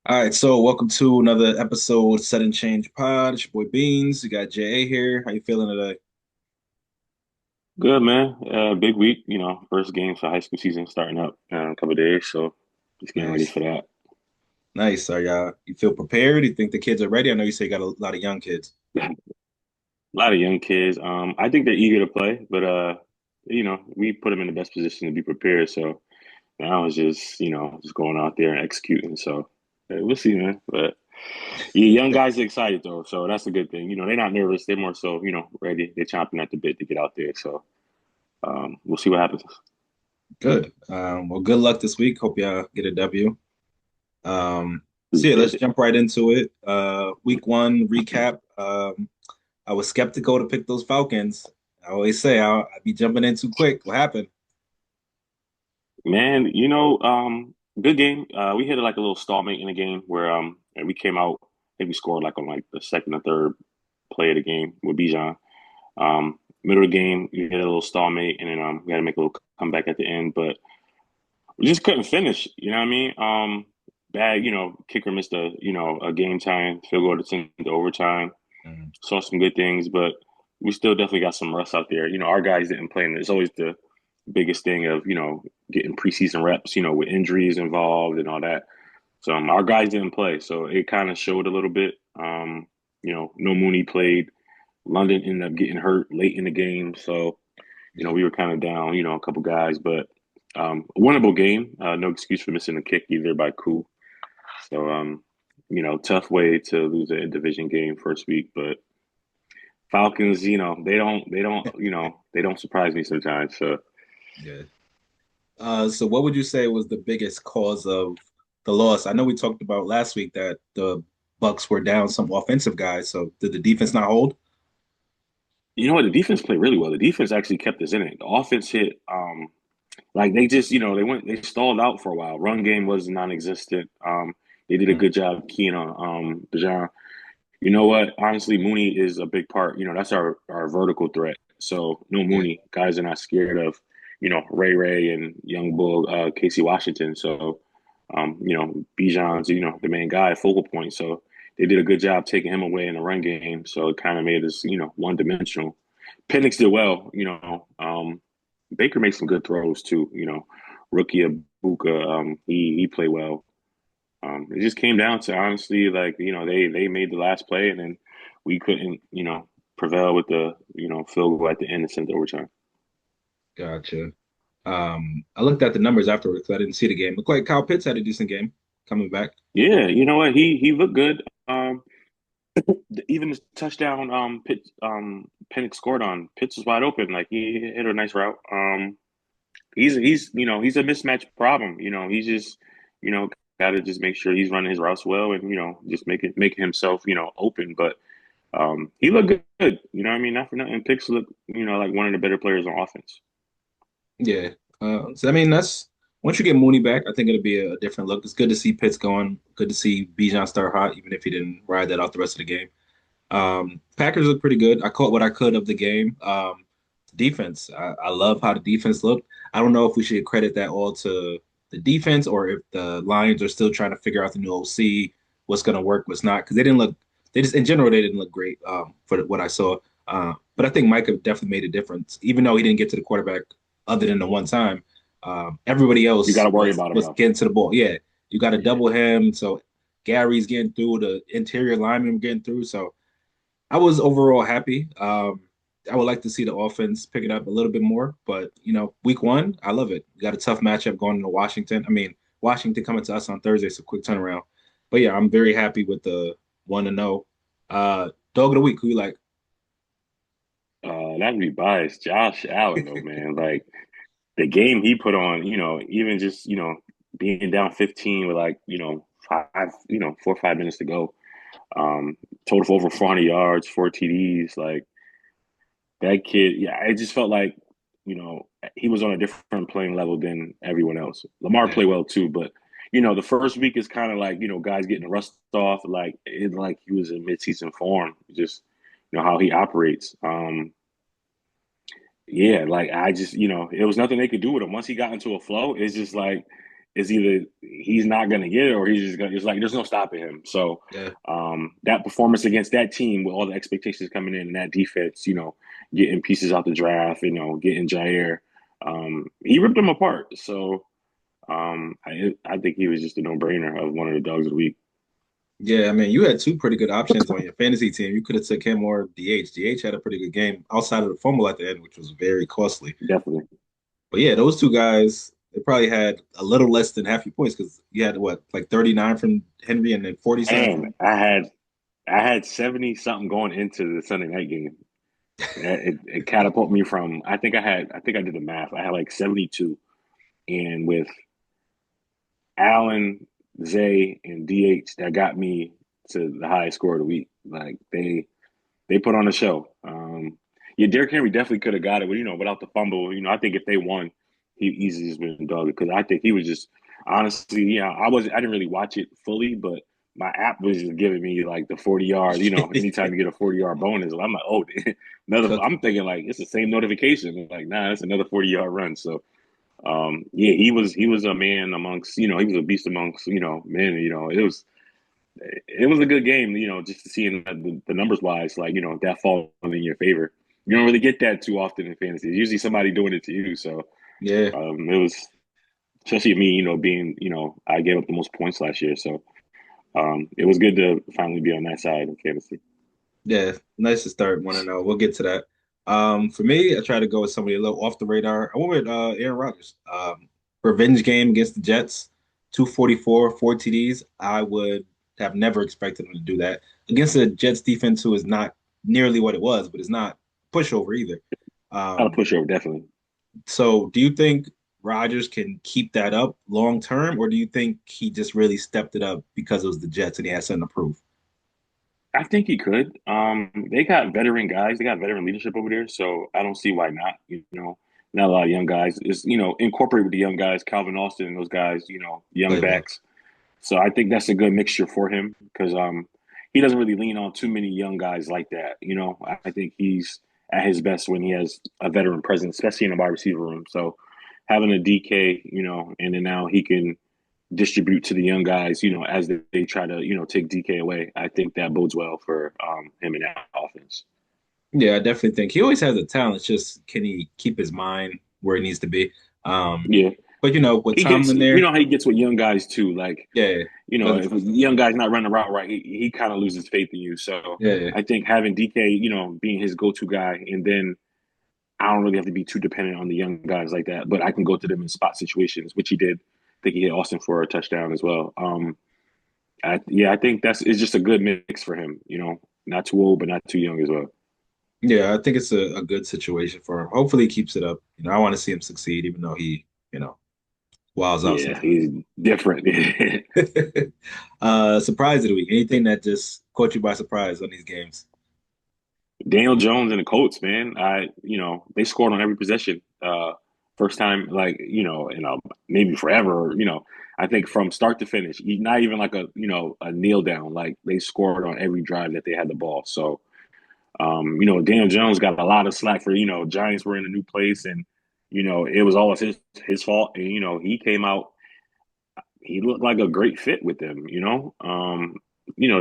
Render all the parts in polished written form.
All right, so welcome to another episode of Set and Change Pod. It's your boy Beans. You got JA here. How you feeling today? Good, man. Big week, first game for high school season starting up in a couple of days, so just getting ready Nice. for that. Nice. Are y'all, you feel prepared? You think the kids are ready? I know you say you got a lot of young kids. A lot of young kids. I think they're eager to play, but we put them in the best position to be prepared. So now it's just going out there and executing. So we'll see, man. But young guys are excited though, so that's a good thing. They're not nervous. They're more so, ready. They're chomping at the bit to get out there. So we'll see what happens. Good. Well, good luck this week. Hope y'all get a W. So yeah, let's Appreciate it. jump right into it. Week one recap. I was skeptical to pick those Falcons. I always say I'd be jumping in too quick. What happened? Man, good game. We hit like a little stalemate in the game where and we came out. I think we scored like on like the second or third play of the game with Bijan. Middle of the game, we hit a little stalemate, and then we had to make a little comeback at the end, but we just couldn't finish. You know what I mean? Bad. Kicker missed a game time field goal to send to overtime. Mhm. Saw some good things, but we still definitely got some rust out there. Our guys didn't play, and it's always the biggest thing of getting preseason reps. With injuries involved and all that. So our guys didn't play, so it kind of showed a little bit. No Mooney played. London ended up getting hurt late in the game, so Yeah. we were kind of down. A couple guys, but a winnable game. No excuse for missing a kick either by Cool. So tough way to lose a division game first week, but Falcons, they don't surprise me sometimes. So Yeah. So what would you say was the biggest cause of the loss? I know we talked about last week that the Bucks were down some offensive guys. So did the defense not hold? you know what? The defense played really well. The defense actually kept us in it. The offense hit, like they just, they stalled out for a while. Run game was non-existent. They did a Mm. good job keying on Bijan. You know what? Honestly, Mooney is a big part. That's our vertical threat. So no Yeah. Mooney, guys are not scared of, Ray and Young Bull, Casey Washington. So, Bijan's, the main guy, focal point. So they did a good job taking him away in the run game. So it kind of made us, one dimensional. Penix did well. Baker made some good throws too. Rookie Abuka, he played well. It just came down to honestly, like they made the last play, and then we couldn't, prevail with the field goal at the end and send it overtime. Gotcha. I looked at the numbers afterwards because I didn't see the game. Looked like Kyle Pitts had a decent game coming back. Yeah, you know what? He looked good. Even the touchdown Penix scored on, Pitts was wide open. Like he hit a nice route. He's a mismatch problem. He's just you know got to just make sure he's running his routes well and just making himself open. But he looked good. You know what I mean? Not for nothing. Pitts looked like one of the better players on offense. Yeah. So I mean, that's once you get Mooney back, I think it'll be a different look. It's good to see Pitts going. Good to see Bijan start hot, even if he didn't ride that out the rest of the game. Packers look pretty good. I caught what I could of the game. Defense. I love how the defense looked. I don't know if we should credit that all to the defense or if the Lions are still trying to figure out the new OC, what's going to work, what's not. Because they didn't look. They just in general they didn't look great for what I saw. But I think Micah definitely made a difference, even though he didn't get to the quarterback other than the one time. Everybody You got else to worry about him was though. getting to the ball. Yeah, you got to Yeah. double him. So Gary's getting through. The interior lineman getting through. So I was overall happy. I would like to see the offense pick it up a little bit more, but week one, I love it. We got a tough matchup going into Washington. I mean, Washington coming to us on Thursday, so quick turnaround. But yeah, I'm very happy with the 1-0. Dog of the week, who you like? That'd be biased. Josh Allen though, man. Like the game he put on, even just, being down 15 with like, five, 4 or 5 minutes to go. Total for over 400 yards, 4 TDs. Like that kid, yeah, I just felt like, you know, he was on a different playing level than everyone else. Lamar Yeah, played well too, but the first week is kind of like, guys getting rust off, like he was in midseason form, just how he operates. Yeah, like I just, it was nothing they could do with him. Once he got into a flow, it's just like it's either he's not going to get it or he's just going to, it's like there's no stopping him. So Yeah. that performance against that team with all the expectations coming in and that defense, getting pieces out the draft, getting Jair, he ripped them apart. So I think he was just a no brainer of one of the dogs of the week. Yeah, I mean, you had two pretty good options on your fantasy team. You could have took him or DH. DH had a pretty good game outside of the fumble at the end, which was very costly. Definitely. But yeah, those two guys, they probably had a little less than half your points because you had what, like 39 from Henry and then 47 And from. I had 70 something going into the Sunday night game. It catapulted me from I think I did the math. I had like 72, and with Allen, Zay, and DH, that got me to the highest score of the week. Like they put on a show. Yeah, Derrick Henry definitely could have got it, but without the fumble, I think if they won, he easily just been dog because I think he was just honestly, I didn't really watch it fully, but my app was just giving me like the 40 yard, anytime you get a 40-yard bonus, I'm like, oh, I'm Cooking. thinking like it's the same notification. I'm like, nah, it's another 40-yard run. So yeah, he was a man amongst, he was a beast amongst, men, it was a good game, just to see the numbers wise, like, that falling in your favor. You don't really get that too often in fantasy. It's usually somebody doing it to you. So Yeah, it was, especially me, being, I gave up the most points last year. So it was good to finally be on that side of fantasy. yeah. Nice to start 1-0. We'll get to that. For me, I try to go with somebody a little off the radar. I went with Aaron Rodgers. Revenge game against the Jets, 244, 4 TDs. I would have never expected him to do that against the Jets defense, who is not nearly what it was, but it's not pushover either. Not a Um, pushover, definitely. So do you think Rodgers can keep that up long term, or do you think he just really stepped it up because it was the Jets and he had something to prove? I think he could. They got veteran guys. They got veteran leadership over there, so I don't see why not. Not a lot of young guys. Is incorporate with the young guys, Calvin Austin and those guys. Young Play well. backs. So I think that's a good mixture for him because he doesn't really lean on too many young guys like that. I think he's at his best when he has a veteran presence, especially in the wide receiver room. So having a DK, and then now he can distribute to the young guys, as they try to, take DK away. I think that bodes well for him in that offense. Yeah, I definitely think he always has a talent. It's just can he keep his mind where it needs to be? Um, Yeah, but with he gets, Tomlin there, how he gets with young guys too. Like, yeah, doesn't if a trust him. young guy's not running the route right, he kind of loses faith in you. So Yeah, yeah, I think having DK, being his go-to guy, and then I don't really have to be too dependent on the young guys like that. But I can go to them in spot situations, which he did. I think he hit Austin for a touchdown as well. I think it's just a good mix for him. Not too old, but not too young as well. yeah. I think it's a good situation for him. Hopefully, he keeps it up. I want to see him succeed, even though he, wows out Yeah, sometimes. he's different. Surprise of the week. Anything that just caught you by surprise on these games? Daniel Jones and the Colts, man. They scored on every possession. First time, like, maybe forever. I think from start to finish, not even like a kneel down. Like they scored on every drive that they had the ball. So, Daniel Jones got a lot of slack for Giants were in a new place and it was all his fault. And he came out. He looked like a great fit with them.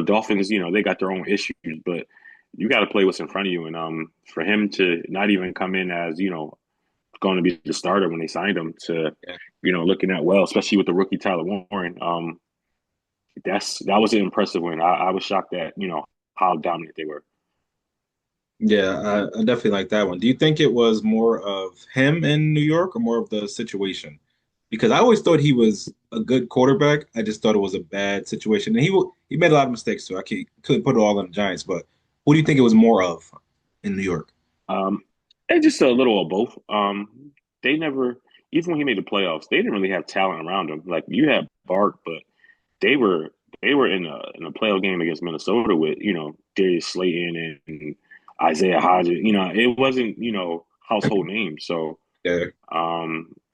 Dolphins. They got their own issues, but you got to play what's in front of you. And for him to not even come in as going to be the starter when they signed him to Yeah. looking at well, especially with the rookie Tyler Warren. That was an impressive win. I was shocked at how dominant they were. Yeah, I definitely like that one. Do you think it was more of him in New York or more of the situation? Because I always thought he was a good quarterback. I just thought it was a bad situation, and he made a lot of mistakes too. I couldn't put it all on the Giants, but who do you think it was more of in New York? Um, and just a little of both. They never, even when he made the playoffs, they didn't really have talent around him. Like you had Bart, but they were they were in a playoff game against Minnesota with Darius Slayton and Isaiah Hodgins. It wasn't household names. So Yeah,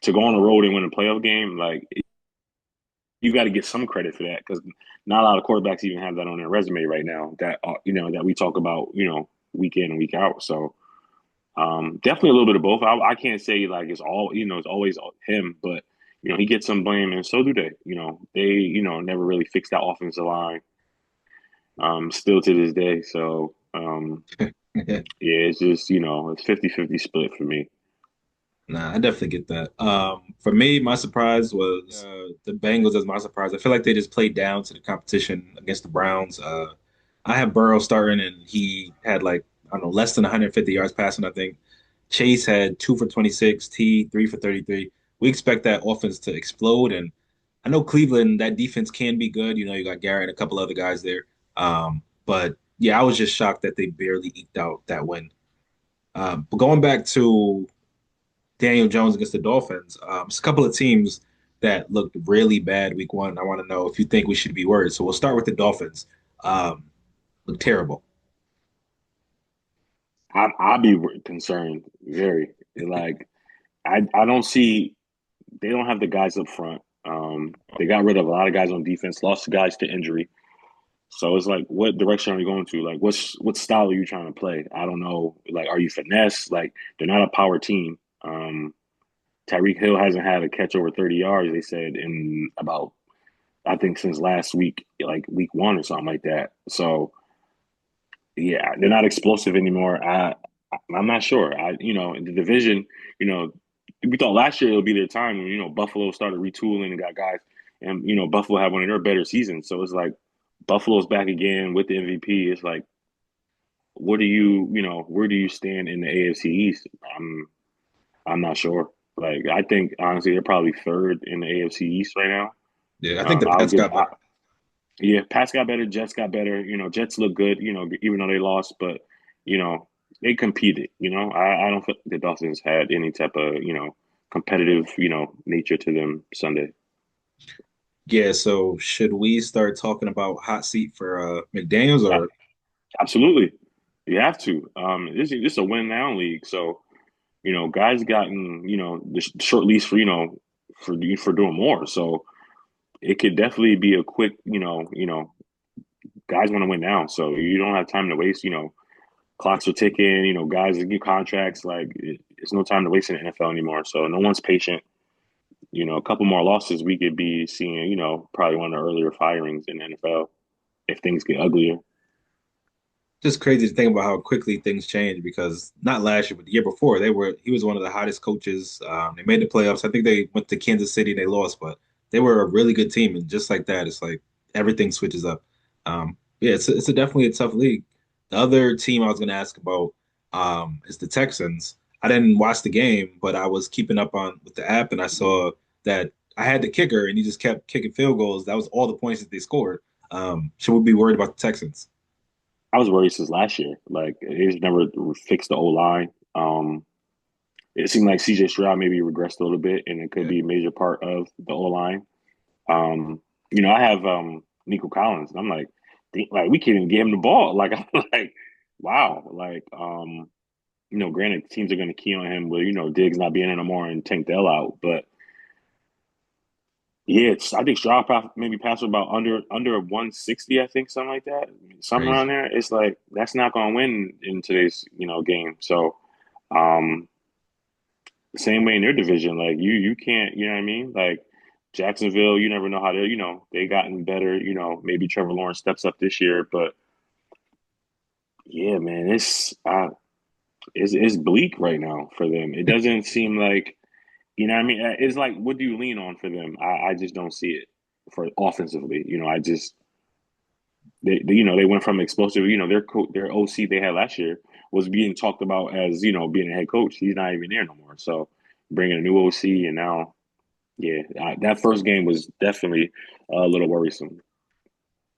to go on the road and win a playoff game, like you got to get some credit for that because not a lot of quarterbacks even have that on their resume right now. That that we talk about week in and week out. So definitely a little bit of both. I can't say like it's all it's always him, but he gets some blame, and so do they. They never really fixed that offensive line. Still to this day. So yeah, it's just it's 50-50 split for me. Nah, I definitely get that. For me, my surprise was the Bengals as my surprise. I feel like they just played down to the competition against the Browns. I have Burrow starting, and he had like, I don't know, less than 150 yards passing, I think. Chase had 2 for 26, T 3 for 33. We expect that offense to explode, and I know Cleveland, that defense can be good. You got Garrett and a couple other guys there. But yeah, I was just shocked that they barely eked out that win. But going back to Daniel Jones against the Dolphins. It's a couple of teams that looked really bad week one. I want to know if you think we should be worried. So we'll start with the Dolphins. Um, Look terrible. I'd be concerned very. Like I don't see they don't have the guys up front. They got rid of a lot of guys on defense, lost guys to injury. So it's like, what direction are you going to? Like, what style are you trying to play? I don't know. Like, are you finesse? Like, they're not a power team. Tyreek Hill hasn't had a catch over 30 yards. They said in about I think since last week, like week one or something like that. So yeah, they're not explosive anymore. I'm not sure. In the division, you know, we thought last year it would be their time when Buffalo started retooling and got guys, and Buffalo had one of their better seasons. So it's like Buffalo's back again with the MVP. It's like, what do where do you stand in the AFC East? I'm not sure. Like I think honestly they're probably third in the AFC East right now. Yeah, I think the I'll Pats give got better. Yeah, Pats got better, Jets got better. Jets look good, even though they lost, but you know, they competed. I don't think the Dolphins had any type of, competitive, nature to them Sunday. Yeah, so should we start talking about hot seat for McDaniels A- or Absolutely. You have to. This is a win now league. So, guys gotten, the short lease for, for doing more. So it could definitely be a quick, guys want to win now. So you don't have time to waste, clocks are ticking, guys new contracts. Like it's no time to waste in the NFL anymore. So no one's patient. A couple more losses, we could be seeing, probably one of the earlier firings in the NFL if things get uglier. just crazy to think about how quickly things change because not last year, but the year before, he was one of the hottest coaches. They made the playoffs. I think they went to Kansas City and they lost, but they were a really good team. And just like that, it's like everything switches up. Yeah, it's definitely a tough league. The other team I was going to ask about is the Texans. I didn't watch the game, but I was keeping up on with the app and I saw that I had the kicker and he just kept kicking field goals. That was all the points that they scored. Should we be worried about the Texans? I was worried since last year. Like they've never fixed the O line. It seemed like CJ Stroud maybe regressed a little bit, and it could Yeah. be a major part of the O line. Um, I have Nico Collins, and I'm like, we can't even get him the ball. Like I'm like, wow. Like granted, teams are going to key on him with Diggs not being in no more and Tank Dell out, but yeah, I think Stroud maybe passed for about under 160, I think, something like that, something around Crazy. there. It's like that's not going to win in today's game. So um, same way in their division, like you can't, you know what I mean? Like Jacksonville, you never know how they gotten better. Maybe Trevor Lawrence steps up this year, but yeah, man, it's bleak right now for them. It doesn't seem like what I mean. It's like, what do you lean on for them? I just don't see it for offensively. I just they went from explosive. Their OC they had last year was being talked about as being a head coach. He's not even there no more. So bringing a new OC and now, yeah, that first game was definitely a little worrisome.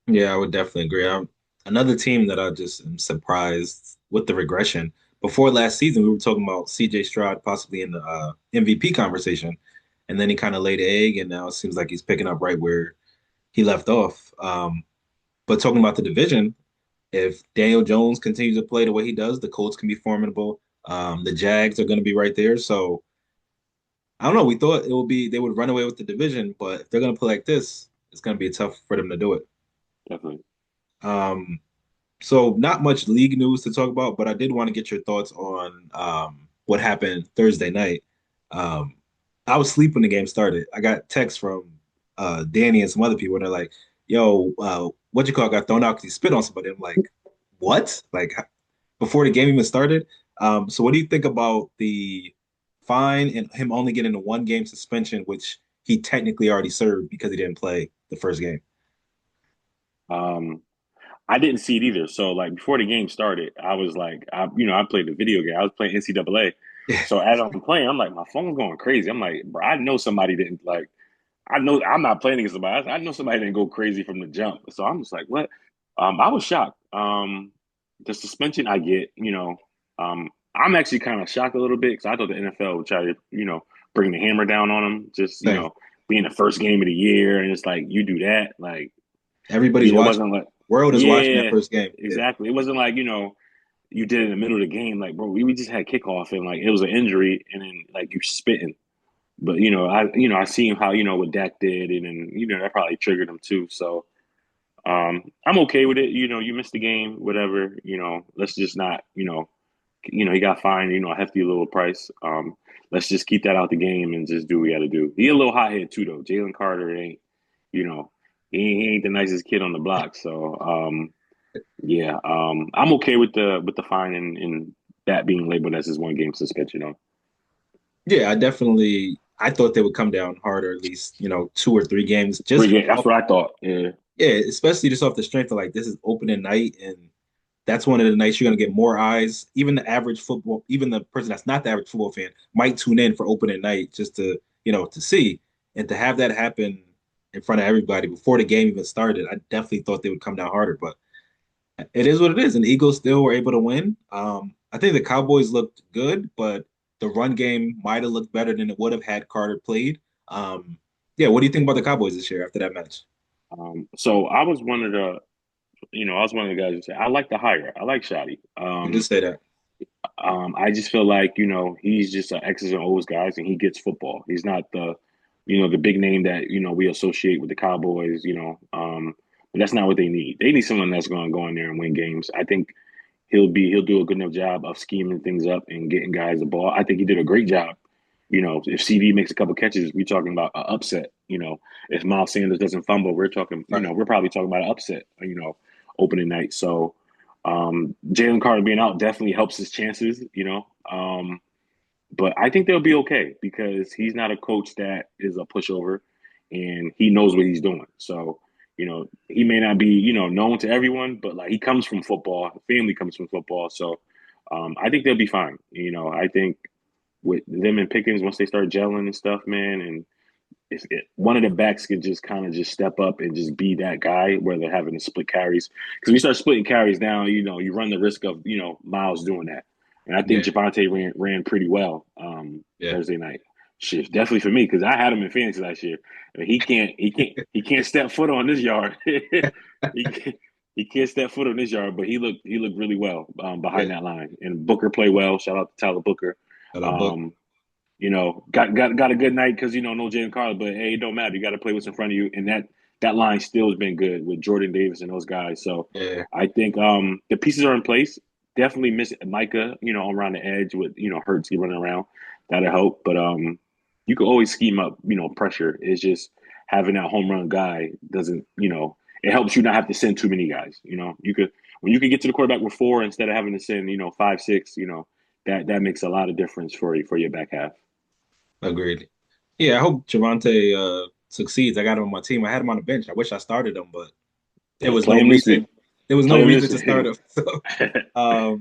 Yeah, I would definitely agree. Another team that I just am surprised with the regression. Before last season, we were talking about CJ Stroud possibly in the MVP conversation, and then he kind of laid an egg, and now it seems like he's picking up right where he left off. But talking about the division, if Daniel Jones continues to play the way he does, the Colts can be formidable. The Jags are going to be right there. So I don't know. We thought it would be they would run away with the division, but if they're going to play like this, it's going to be tough for them to do it. Definitely. Um, So not much league news to talk about, but I did want to get your thoughts on what happened Thursday night. Um, I was asleep when the game started. I got texts from Danny and some other people, and they're like, "Yo, what you call it got thrown out because he spit on somebody." I'm like, "What?" Like before the game even started. So what do you think about the fine and him only getting a 1 game suspension, which he technically already served because he didn't play the first game? Um, I didn't see it either. So like before the game started, I was like, I played the video game. I was playing NCAA. So as I'm playing, I'm like, my phone's going crazy. I'm like, bro, I know somebody didn't like. I know I'm not playing against somebody. I know somebody didn't go crazy from the jump. So I'm just like, what? I was shocked. The suspension I get, I'm actually kind of shocked a little bit because I thought the NFL would try to, bring the hammer down on him. Just, Same. being the first game of the year, and it's like you do that, like, Everybody's it watching. wasn't like, World is watching that yeah, first game. Yeah. exactly. It wasn't like, you did it in the middle of the game. Like, bro, we just had kickoff and like it was an injury, and then like you spitting. But I seen how what Dak did, and then that probably triggered him too. So I'm okay with it. You missed the game, whatever. Let's just not. He got fined. A hefty little price. Let's just keep that out the game and just do what we got to do. He a little hot head too, though. Jalen Carter ain't. You know, he ain't the nicest kid on the block. So yeah, I'm okay with the fine and that being labeled as his 1 game suspension. Yeah, I thought they would come down harder, at least, 2 or 3 games, Three just games. That's what I thought. Yeah. yeah, especially just off the strength of like this is opening night, and that's one of the nights you're gonna get more eyes. Even the average football, even the person that's not the average football fan might tune in for opening night just to see. And to have that happen in front of everybody before the game even started, I definitely thought they would come down harder. But it is what it is, and the Eagles still were able to win. I think the Cowboys looked good, but the run game might have looked better than it would have had Carter played. Yeah, what do you think about the Cowboys this year after that match? So I was one of the guys who said I like the hire. I like Shotty. You did say that. I just feel like he's just an X's and O's guys, and he gets football. He's not the big name that we associate with the Cowboys. But that's not what they need. They need someone that's going to go in there and win games. I think he'll do a good enough job of scheming things up and getting guys the ball. I think he did a great job. If CD makes a couple catches, we're talking about an upset. If Miles Sanders doesn't fumble, we're talking. Right. We're probably talking about an upset. Opening night. So Jalen Carter being out definitely helps his chances. But I think they'll be okay because he's not a coach that is a pushover, and he knows what he's doing. So he may not be known to everyone, but like he comes from football, family comes from football. So I think they'll be fine. I think with them and Pickens once they start gelling and stuff, man, and one of the backs can just kind of just step up and just be that guy where they're having to split carries. Because we start splitting carries down, you run the risk of Miles doing that. And I think Yeah. Javante ran pretty well Yeah. Thursday night. Shit, definitely for me because I had him in fantasy last year. I mean, he can't step foot on this yard. he can't, he can't step foot on this yard, but he looked really well behind Yeah. that line. And Booker played well. Shout out to Tyler Booker. Got a book. Um, got a good night because no Jalen Carter, but hey, it don't matter. You got to play what's in front of you, and that line still has been good with Jordan Davis and those guys. So Yeah. I think the pieces are in place. Definitely miss Micah, around the edge with Hurts running around. That'll help, but you can always scheme up, pressure. It's just having that home run guy doesn't, it helps you not have to send too many guys. You could when you can get to the quarterback with four instead of having to send, five, six. That makes a lot of difference for your back half. Agreed. Yeah, I hope Javante succeeds. I got him on my team. I had him on the bench. I wish I started him, but there Yeah, was no play him this reason. week. There was no Play him reason this to start week. him. So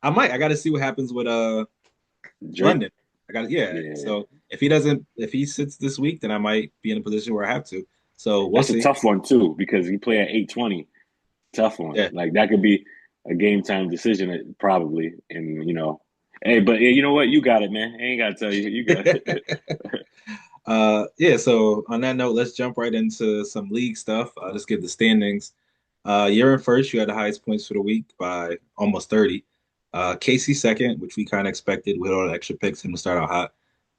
I might. I got to see what happens with Drake. London. I got yeah. Yeah, So if he sits this week, then I might be in a position where I have to. So we'll that's a see. tough one too because you play at 8:20. Tough one. Yeah. Like that could be a game time decision probably. And hey, but yeah, you know what? You got it, man. I ain't got to tell you. You got it. Yeah, so on that note, let's jump right into some league stuff. Let's get the standings. You're in first. You had the highest points for the week by almost 30. Casey second, which we kind of expected with all the extra picks, him to start out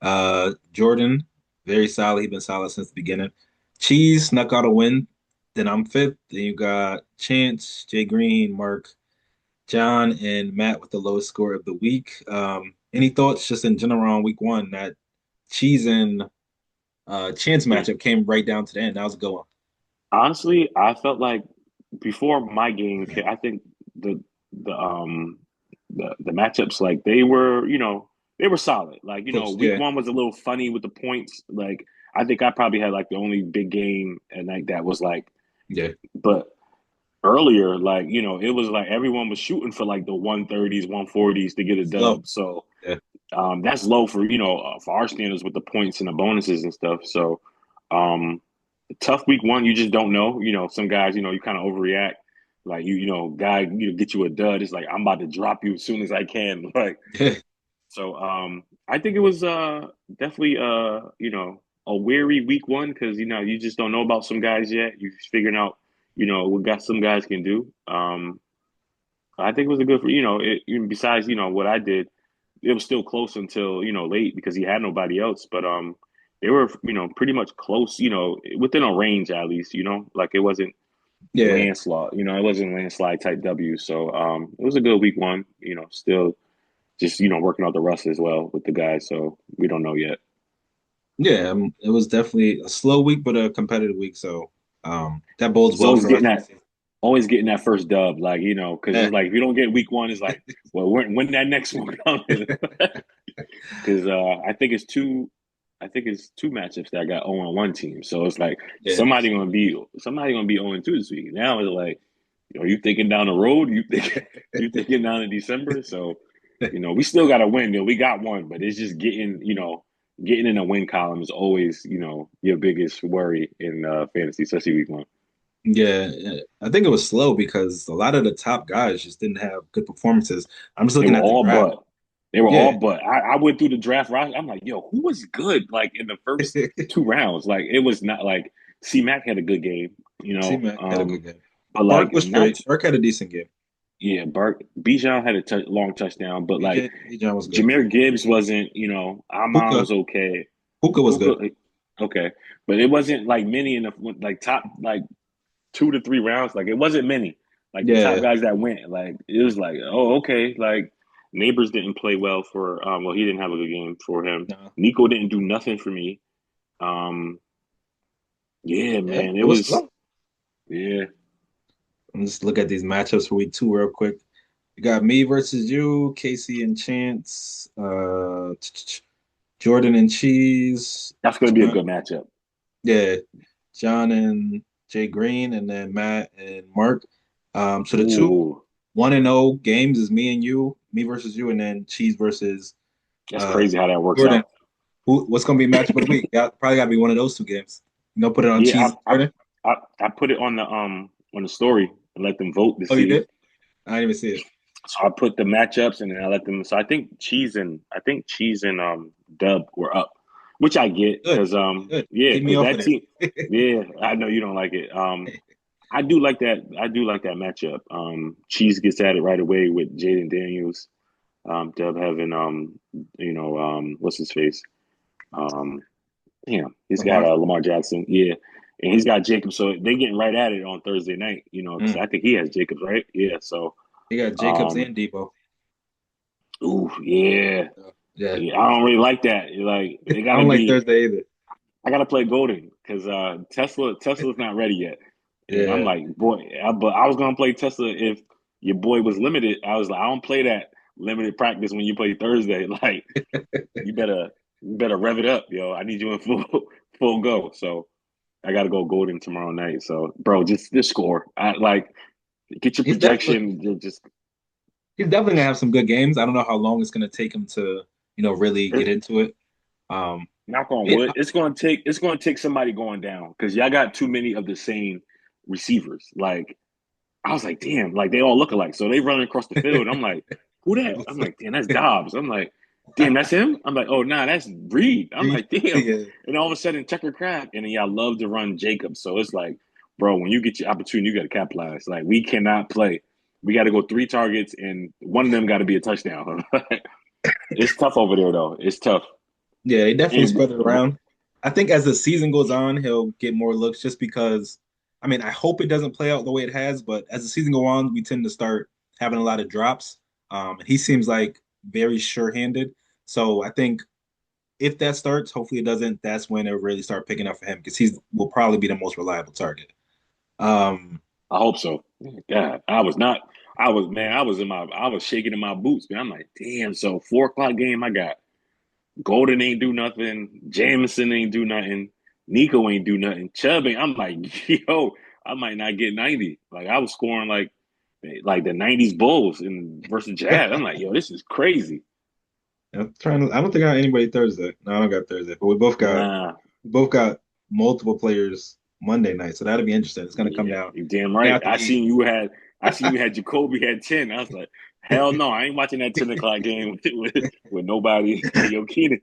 hot. Jordan, very solid. He's been solid since the beginning. Cheese snuck out a win. Then I'm fifth. Then you got Chance, Jay Green, Mark, John, and Matt with the lowest score of the week. Any thoughts just in general on week one that Cheese and Chance Yeah. matchup came right down to the end. That was a good one. Honestly, I felt like before my game, I think the the um the matchups like they were solid. Like Close, week yeah, one was a little funny with the points. Like I think I probably had like the only big game at night that was like, yeah. but earlier like it was like everyone was shooting for like the 130s, 140s to get a It's low. dub. So Yeah, that's low for for our standards with the points and the bonuses and stuff. So um, tough week one, you just don't know. Some guys, you kind of overreact. Like guy, get you a dud. It's like I'm about to drop you as soon as I can. Like yeah, so, I think it was definitely a weary week one because you just don't know about some guys yet. You're just figuring out what got some guys can do. I think it was a good for besides what I did, it was still close until late because he had nobody else. But they were pretty much close, within a range at least. Like it wasn't yeah. landslide. It wasn't landslide type W. So it was a good week one. Still just working out the rust as well with the guys. So we don't know yet. Yeah, it was definitely a slow week, but a competitive week. So that bodes It's well always for the getting rest of the that season. always getting that first dub, like because Yeah, it's like if you don't get week one, it's like, well, when that next one comes, because I think it's two matchups that got 0 on one team, so it's like yeah, somebody gonna be 0-2 this week. Now it's like, you thinking down the road, you thinking down in December, so we still got to win. We got one, but it's just getting in the win column is always your biggest worry in fantasy, especially week one. yeah. I think it was slow because a lot of the top guys just didn't have good performances. I'm just They looking were at the all draft. but. They were all Yeah, but. I went through the draft roster. I'm like, yo, who was good like in the first two rounds? Like it was not like C Mac had a good game, C Mac had a good game. but Bark like was not straight. Bark had a decent game. yeah. Burke Bijan had a long touchdown, but like BJ was good. Jameer Gibbs wasn't. Amon Puka was okay. Puka was Puka good. okay, but it wasn't like many in the like top like 2 to 3 rounds. Like it wasn't many. Like the top Yeah, guys that went, like it was like, oh, okay. Like Neighbors didn't play well for well, he didn't have a good game for him. no, Nico didn't do nothing for me. Um, yeah, yeah, man. it It was was slow. yeah. Let's just look at these matchups for week two real quick. You got me versus you, Casey and Chance, Jordan and Cheese, That's gonna be a John, good matchup. yeah, John and Jay Green, and then Matt and Mark. So the two Ooh, 1-0 games is me and you, me versus you, and then Cheese versus that's uh crazy how that works Jordan. out. What's gonna be matchup of the week? Probably gotta be one of those two games. Put it on Yeah, Cheese and Jordan. I put it on the story and let them vote to Oh, you see. did? I didn't even see it. So I put the matchups and then I let them. So I think Cheese and Dub were up, which I get Good, because good. yeah, Keep me because off of that there. team, yeah, I know you don't like it. I do like that. I do like that matchup. Cheese gets at it right away with Jaden Daniels. Dub having what's his face? Um, he's got Lamar. Lamar Jackson. Yeah. And he's got Jacobs, so they getting right at it on Thursday night. Because Mm. I think he has Jacobs, right? Yeah. So, They got Jacobs um, and Debo. ooh, yeah. Yeah. Yeah, I don't really like that. Like they I gotta don't like be. Thursday either. I gotta play Golden because Tesla's not ready yet, and I'm Yeah. like, boy, but I was gonna play Tesla if your boy was limited. I was like, I don't play that limited practice when you play Thursday. Like you better rev it up, yo. I need you in full go. So I gotta go Golden tomorrow night. So bro, just score. I like get your He's definitely projection. Just he's definitely gonna have some good games. I don't know how long it's gonna take him to, really get into it. Um, knock on yeah, wood. It's gonna take somebody going down because y'all got too many of the same receivers. Like I was like, damn, like they all look alike. So they running across the field. I'm like, who that? I'm like, damn, that's Dobbs. I'm like, damn, that's him. I'm like, oh nah, that's Reed. I'm like, damn. yeah. And all of a sudden, Tucker crack, and then y'all love to run Jacobs. So it's like, bro, when you get your opportunity, you got to capitalize. Like we cannot play. We got to go 3 targets, and one of them got to be a touchdown. It's tough over there, though. It's tough. Yeah, they definitely And spread it around. I think as the season goes on, he'll get more looks just because, I mean, I hope it doesn't play out the way it has, but as the season goes on, we tend to start having a lot of drops. And he seems like very sure-handed. So I think if that starts, hopefully it doesn't. That's when it'll really start picking up for him because he's will probably be the most reliable target. Um, I hope so. God, I was not. I was man. I was in my. I was shaking in my boots, man. I'm like, damn. So 4 o'clock game. I got Golden ain't do nothing. Jamison ain't do nothing. Nico ain't do nothing. Chubb ain't. I'm like, yo, I might not get 90. Like I was scoring like the 90s Bulls in versus Jazz. I'm like, yo, this is crazy. I'm trying to. I don't think I got anybody Thursday. No, I don't got Thursday, but Nah, we both got multiple players Monday night, so that'll be interesting. It's gonna come yeah, down. you damn Right right. after the I seen you had Jacoby had 10. I was like, hell no, I ain't watching that 10 o'clock game with nobody. Yo, Keenan,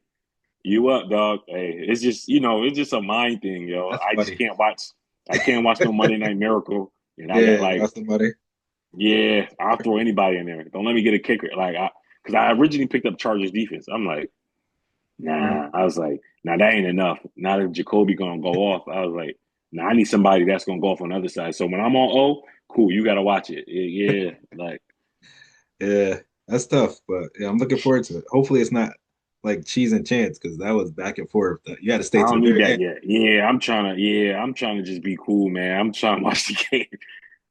you up, dog? Hey, it's just it's just a mind thing, yo. that's I just funny. can't watch. I can't watch no Monday Night Miracle, and I got Yeah, like, got somebody. yeah, I'll throw anybody in there. Don't let me get a kicker. Because I originally picked up Chargers defense. I'm like, Mm. nah. I was like, nah, that ain't enough. Now that Jacoby gonna go off, I was like, nah, I need somebody that's gonna go off on the other side. So when I'm on O, cool, you gotta watch it. Yeah, like Yeah, that's tough, but yeah, I'm looking forward to it. Hopefully, it's not like cheese and chance because that was back and forth. You had to I stay to the don't need very that end. yet. Yeah, I'm trying to just be cool, man. I'm trying to watch the game.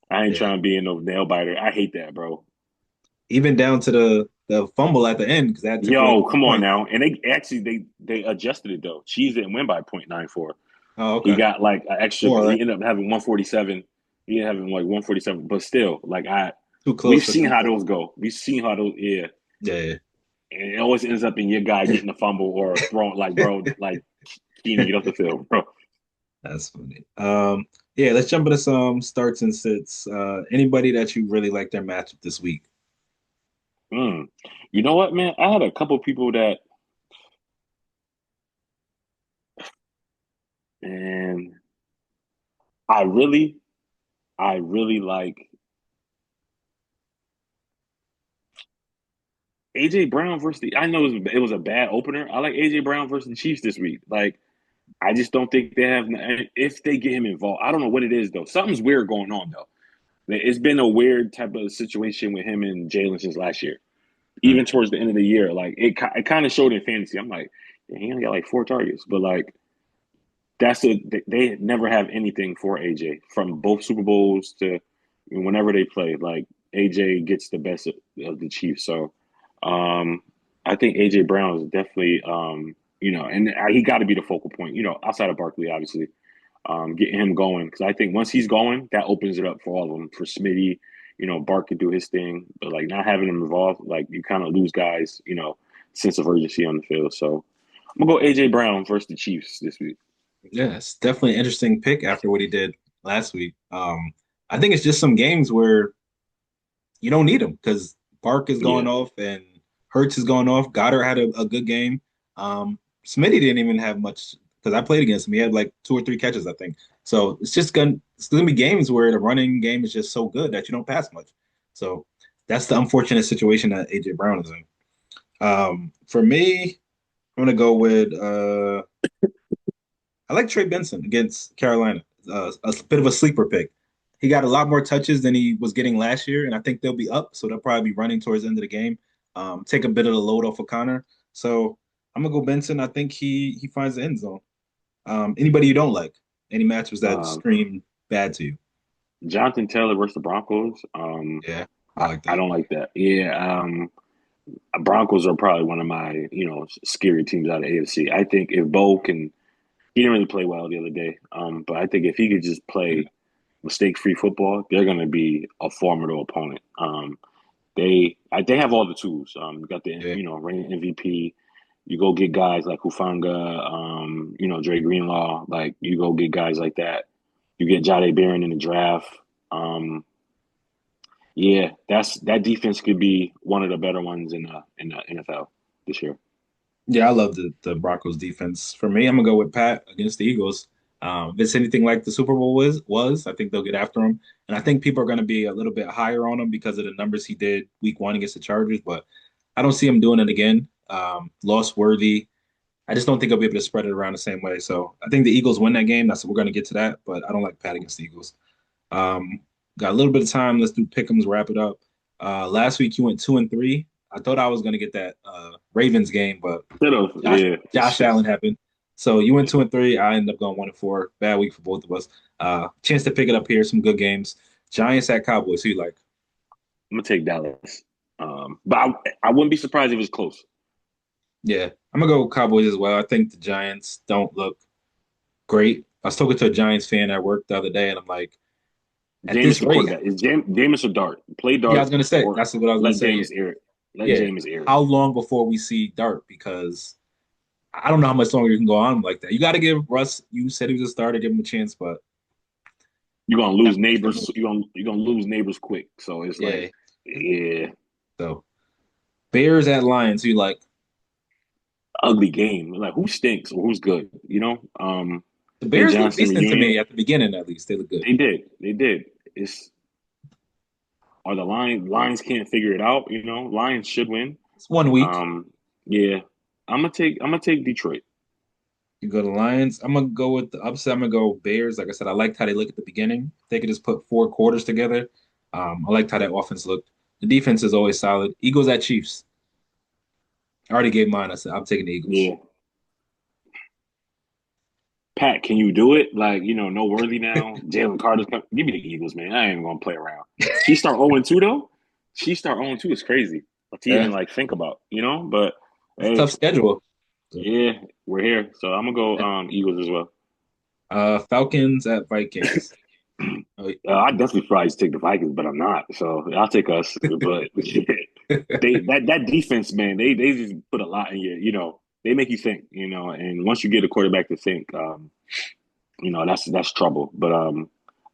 I ain't Yeah, trying to be in no nail biter. I hate that, bro. even down to the fumble at the end because that took away Yo, 3 points. now. And they actually they adjusted it though. Cheese didn't win by .94. Oh, He okay. got like an extra. More, He right? ended up having 147. He ended up having like 147, but still, like Too close we've for seen how comfort. those go. We've seen how those, yeah, Yeah, and it always ends up in your guy getting a fumble or throwing like, bro, like Keenan get off the field, bro. that's funny. Yeah, let's jump into some starts and sits. Anybody that you really like their matchup this week? Mm. You know what, man? I had a couple people that, and I really, I really like AJ Brown versus the. I know it was a bad opener. I like AJ Brown versus the Chiefs this week. Like I just don't think they have. If they get him involved, I don't know what it is though. Something's weird going on though. It's been a weird type of situation with him and Jalen since last year. Mm. Even towards the end of the year, like it kind of showed in fantasy. I'm like, yeah, he only got like 4 targets, but like they never have anything for AJ from both Super Bowls to whenever they play. Like AJ gets the best of the Chiefs, so um, I think AJ Brown is definitely and he got to be the focal point. Outside of Barkley, obviously, getting him going because I think once he's going, that opens it up for all of them. For Smitty, Bart could do his thing, but like not having him involved, like you kind of lose guys, sense of urgency on the field. So I'm gonna go AJ Brown versus the Chiefs this week. Yeah, it's definitely an interesting pick after what he did last week. I think it's just some games where you don't need him because Bark is going Yeah. off and Hertz is going off. Goddard had a good game. Smitty didn't even have much because I played against him. He had like 2 or 3 catches, I think. So it's gonna be games where the running game is just so good that you don't pass much. So that's the unfortunate situation that AJ Brown is in. For me, I'm gonna go with I like Trey Benson against Carolina. A bit of a sleeper pick. He got a lot more touches than he was getting last year, and I think they'll be up, so they'll probably be running towards the end of the game. Take a bit of the load off of Connor. So I'm gonna go Benson. I think he finds the end zone. Anybody you don't like? Any matches that Um, scream bad to you? Jonathan Taylor versus the Broncos. Yeah, I I, like I that. don't like that. Yeah. Broncos are probably one of my, scary teams out of AFC. I think if Bo can, he didn't really play well the other day. But I think if he could just play mistake-free football, they're going to be a formidable opponent. They have all the tools. You got the, Yeah, reigning MVP. You go get guys like Hufanga, Dre Greenlaw. Like you go get guys like that. You get Jade Barron in the draft. Um, yeah, that defense could be one of the better ones in the NFL this year. yeah, I love the Broncos defense. For me, I'm gonna go with Pat against the Eagles. If it's anything like the Super Bowl was, I think they'll get after him, and I think people are gonna be a little bit higher on him because of the numbers he did Week 1 against the Chargers. But I don't see him doing it again. Loss worthy. I just don't think he'll be able to spread it around the same way. So I think the Eagles win that game. We're gonna get to that, but I don't like Pat against the Eagles. Um, got a little bit of time. Let's do pick'ems. Wrap it up. Last week you went 2-3. I thought I was gonna get that Ravens game, but Should have, yeah. Josh Allen happened. So you went 2-3. I ended up going 1-4. Bad week for both of us. Chance to pick it up here. Some good games. Giants at Cowboys. Who you like? I'm gonna take Dallas. But I wouldn't be surprised if it was close. Yeah, I'm gonna go Cowboys as well. I think the Giants don't look great. I was talking to a Giants fan at work the other day, and I'm like, at Jameis this the rate, quarterback. Is Jameis or Dart? Play yeah, I Dart was gonna say or that's what I was gonna let say. Jameis air it. Let Yeah, Jameis air it. how long before we see Dart? Because I don't know how much longer you can go on like that. You got to give Russ. You said he was a starter, give him a chance, but You're gonna not lose much longer. neighbors. You're gonna lose neighbors quick. So it's like, Yeah. yeah, So Bears at Lions. Who you like? ugly game. Like who stinks or who's good? The Ben Bears look Johnson decent to reunion. me at the beginning, at least. They look good. They did. They did. It's are the Lions can't figure it out. Lions should win. It's 1 week. Um, yeah, I'm gonna take Detroit. You go to Lions. I'm gonna go with the upset. I'm gonna go Bears. Like I said, I liked how they look at the beginning. They could just put 4 quarters together. I liked how that offense looked. The defense is always solid. Eagles at Chiefs. I already gave mine. I said I'm taking the Eagles. Yeah, Pat, can you do it? Like no worthy now. Jalen Carter's come. Give me the Eagles, man. I ain't even gonna play around. She start 0-2 though. She start 0-2 is crazy to even Yeah, like think about. But it's a tough hey, schedule. So, yeah, we're here. So I'm gonna go yeah. Eagles as well. Falcons at Vikings. Oh, I definitely probably take the Vikings, but I'm not. So I'll take us. But that defense, man, they just put a lot in you. They make you think. And once you get a quarterback to think, that's trouble. But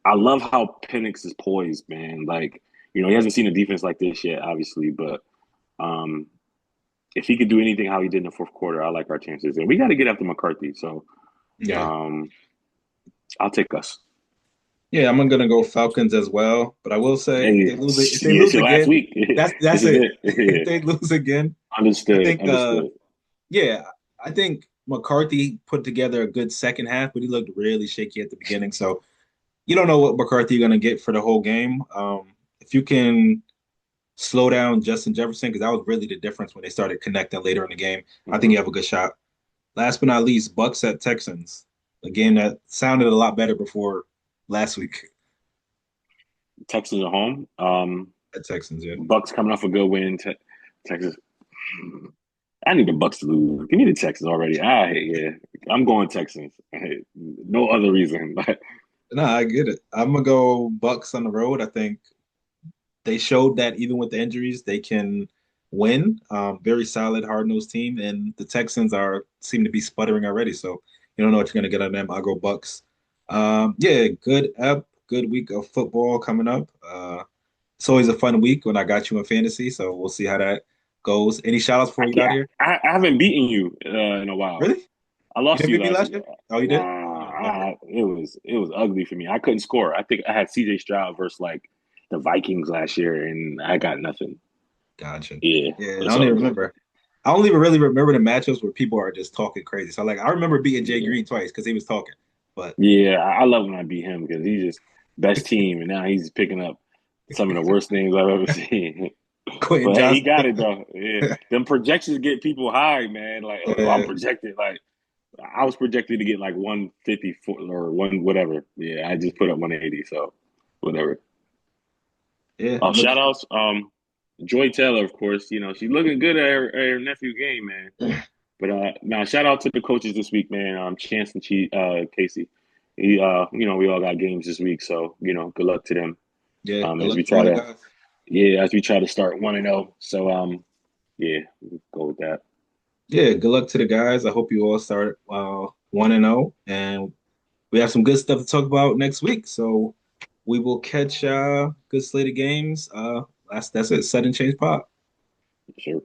I love how Penix is poised, man. Like he hasn't seen a defense like this yet, obviously, but um, if he could do anything how he did in the fourth quarter, I like our chances. And we got to get after McCarthy. So yeah, um, I'll take us. yeah. I'm gonna go Falcons as well. But I will say Hey, if they yeah, lose shit, last again, week. that's This is it. it. If Yeah. they lose again, I Understood. think Understood. yeah, I think McCarthy put together a good second half, but he looked really shaky at the beginning. So you don't know what McCarthy you're gonna get for the whole game. If you can slow down Justin Jefferson, because that was really the difference when they started connecting later in the game, I think hmm you have a good shot. Last but not least, Bucks at Texans. A game that sounded a lot better before last week Texans are home. at Texans. Yeah, Bucks coming off a good win. Texas. I need the Bucks to lose. Give me the Texans already. Yeah, I'm going Texans. No other reason. But no, I get it. I'm gonna go Bucks on the road. I think they showed that even with the injuries, they can win. Very solid, hard nosed team, and the Texans are seem to be sputtering already. So you don't know what you're gonna get on them. I'll go Bucks. Yeah, good week of football coming up. It's always a fun week when I got you in fantasy, so we'll see how that goes. Any shout outs before I we got can't. here? I haven't beaten you in a while. Really? I You lost to didn't you beat me last last week. year? Oh, you did? I don't remember. It was ugly for me. I couldn't score. I think I had C.J. Stroud versus like the Vikings last year, and I got nothing. Gotcha. Yeah, Yeah, I it's don't all even good. remember. I don't even really remember the matchups where people are just talking crazy. So like I remember beating Jay Yeah, Green twice because he was talking. But yeah. I love when I beat him because he's just best team, and now he's picking up some of the worst things I've ever seen. Quentin But hey, he Johnson. got it though. Yeah, them projections get people high, man. Like, oh, I'm Yeah, projected. Like, I was projected to get like 154 or one whatever. Yeah, I just put up 180. So, whatever. yeah. Oh, I'm looking. shout outs. Joy Taylor, of course. She's looking good at her nephew game, man. But now shout out to the coaches this week, man. Chance and Casey. We all got games this week, so good luck to them. Yeah, good As luck we to all try the to guys. yeah, as we try to start 1-0. So yeah, we'll go with that. Yeah, good luck to the guys. I hope you all start 1-0, and we have some good stuff to talk about next week. So we will catch good slate of games. That's it. Set and change pod. Sure.